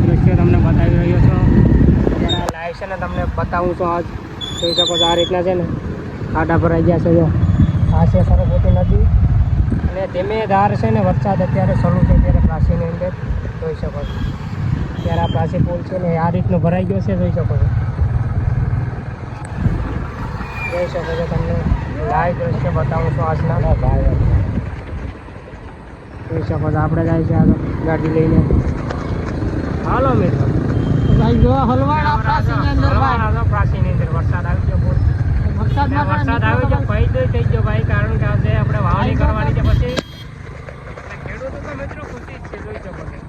દ્રશ્યો તમને બતાવી રહ્યો છું. અત્યારે આ લાઈવ છે ને તમને બતાવું છું. આજ જોઈ શકો છો આ રીતના છે ને ખાડા ભરાઈ ગયા છે. જો આ છે સરસ્વતી નદી અને ધીમે ધાર છે ને વરસાદ અત્યારે શરૂ છે. ત્યારે પ્રાચીની અંદર જોઈ શકો છો. ત્યારે આ પ્રાચી પુલ છે ને આ રીતનો ભરાઈ ગયો છે. જોઈ શકો છો. જોઈ શકો છો તમને લાઈવ દ્રશ્ય બતાવું છું આજના. જોઈ શકો છો આપણે જાય છે આગળ ગાડી લઈને. હાલો મિત્રો ભાઈ જો હલવાડા પ્રાચીની અંદર પ્રાચીની અંદર વરસાદ આવી ગયો. વરસાદ આવી ગયો ભાઈ તો થઈ ગયો ભાઈ. કારણ કે આજે આપણે વાવણી કરવાની છે. પછી ખેડૂતો તો મિત્રો ખુશી જ છે. જોઈ શકો છો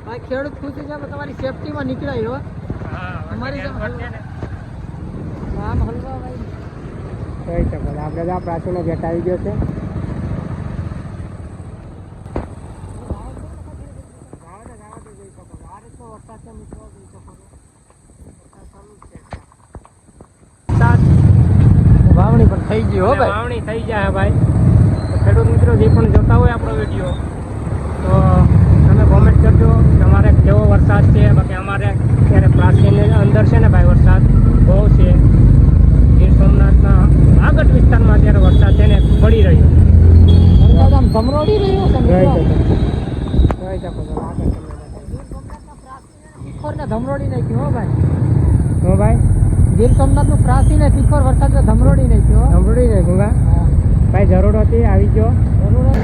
ભાઈ ખેડૂત ખુશી છે. તમારી સેફટીમાં નીકળાય હો. હા અમારી જેમ છે ને આમ હલવા ભાઈ જોઈ શકો છો. આપણે તો આ પ્રાચીનો ગેટ આવી ગયો છે. વાવણી પણ થઈ ગઈ હો ભાઈ. વાવણી થઈ જાય ભાઈ. ખેડૂત મિત્રો જે પણ જોતા હોય આપણો વિડીયો તો તમે કોમેન્ટ કરજો તમારે કેવો વરસાદ છે. બાકી અમારે અત્યારે પ્રાચીની અંદર છે ને ભાઈ વરસાદ બહુ છે. ગીર સોમનાથના આગળ વિસ્તારમાં અત્યારે વરસાદ છે ને પડી રહ્યો. વરસાદ આમ ધમરોડી રહ્યો છે. જોઈ શકો છો આગળ શિખોરને ધમરોડી નાખ્યું હો ભાઈ. હો ભાઈ ગીર સોમનાથનું પ્રાચીને શિખર વરસાદને ધમરોડી નાખ્યું. સાંભળી ને ગુંગા ભાઈ જરૂર હતી આવી ગયો. જરૂર અમે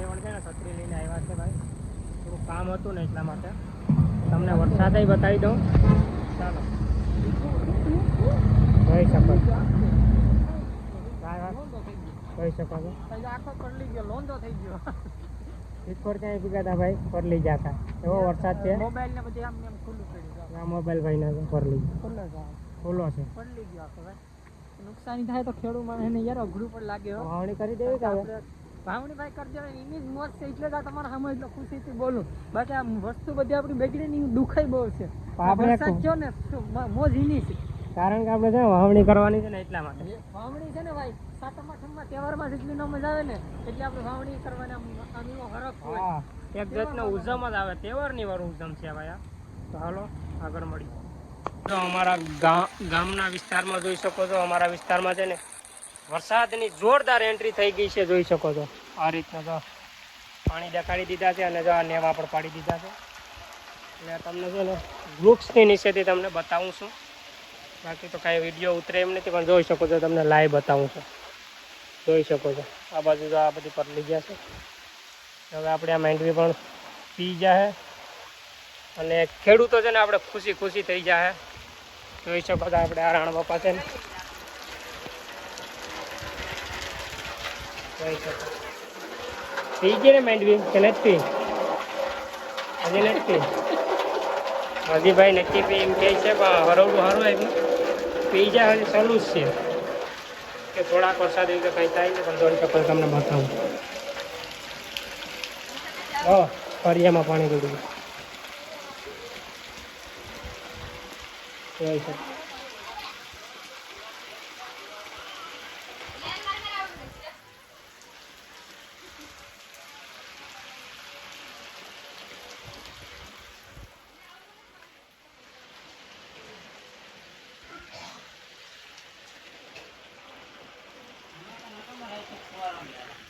પણ છે ને છત્રી લઈને આવ્યા છે ભાઈ. થોડું કામ હતું ને એટલા માટે તમને વરસાદ બતાવી દઉં. ચાલો જોઈ શકો છો. જોઈ શકો છો આખો પરલી ગયો લોંધો થઈ ગયો. શિખર ક્યાંય ભીગા હતા ભાઈ પરલી જતા. એવો વરસાદ છે. મોબાઈલ ને પછી આમ એમ ખુલ્લું પડ્યું. આ મોબાઈલ ભાઈ ના પરલી ખુલ્લો છે. પડલી ગયો આખો ભાઈ. નુકસાની થાય તો ખેડૂત માણસને યાર અઘરું પણ લાગે હો. વાવણી કરી દેવી કે હવે વાવણી ભાઈ કરજો. એની જ મોજ છે એટલે જ આ તમારા સામે એટલો ખુશીથી બોલું. બાકી આ વસ્તુ બધી આપણી બગડી ની દુખાઈ બહુ છે. વરસાદ થયો ને મોજ એની છે. કારણ કે આપણે છે ને વાવણી કરવાની છે ને એટલા માટે. વાવણી છે ને ભાઈ સાતમ આઠમમાં તહેવારમાં જેટલી ન મજા આવે ને એટલે આપણે વાવણી કરવાના આમ એવો હરખ હોય. હા એક જાતનો ઉજમ જ આવે. તહેવારની વાળું ઉજમ છે ભાઈ આ. તો હાલો આગળ મળીએ. તો અમારા ગામના વિસ્તારમાં જોઈ શકો છો. અમારા વિસ્તારમાં છે ને વરસાદની જોરદાર એન્ટ્રી થઈ ગઈ છે. જોઈ શકો છો આ રીતના તો પાણી દેખાડી દીધા છે અને જો આ નેવા પણ પાડી દીધા છે. એટલે તમને છે ને વૃક્ષની નીચેથી તમને બતાવું છું. બાકી તો કાંઈ વિડીયો ઉતરે એમ નથી પણ જોઈ શકો છો. તમને લાઈવ બતાવું છું. જોઈ શકો છો આ બાજુ તો આ બધી પરલી ગયા છે. હવે આપણે આ માંડવી પણ પી જાય અને ખેડૂતો છે ને આપણે ખુશી ખુશી થઈ જાય. જોઈ શકો છો આપણે આ રાણ બાપા છે ને જોઈ શકો પી ગઈ ને માંડવી કે નથી પી? હજી નથી પી. હજી ભાઈ નથી પી એમ કહે છે પણ હરવડું સારું આવ્યું પી જાય. હજી ચાલુ જ છે કે થોડાક વરસાદ એવી તો કંઈ થાય ને પણ જોઈ શકો તમને બતાવું. હા ફરિયામાં પાણી ગયું જોઈ શકો.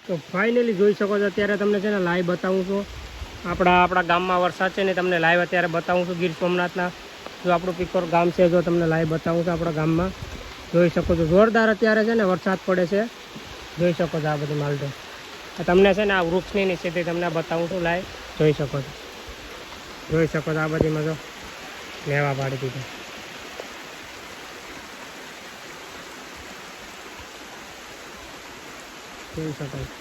તો ફાઇનલી જોઈ શકો છો અત્યારે તમને છે ને લાઈવ બતાવું છું. આપણા ગામમાં વરસાદ છે ને તમને લાઈવ અત્યારે બતાવું છું. ગીર સોમનાથના જો આપણું પિકોર ગામ છે જો તમને લાઈવ બતાવું છું. આપણા ગામમાં જોઈ શકો છો જોરદાર અત્યારે છે ને વરસાદ પડે છે. જોઈ શકો છો આ બધી માલડો તમને છે ને આ વૃક્ષની નીચેથી તમને બતાવું છું લાઈવ. જોઈ શકો છો. જોઈ શકો છો આ બધીમાં જો લેવા પાડી દીધું. જોઈ શકો છો.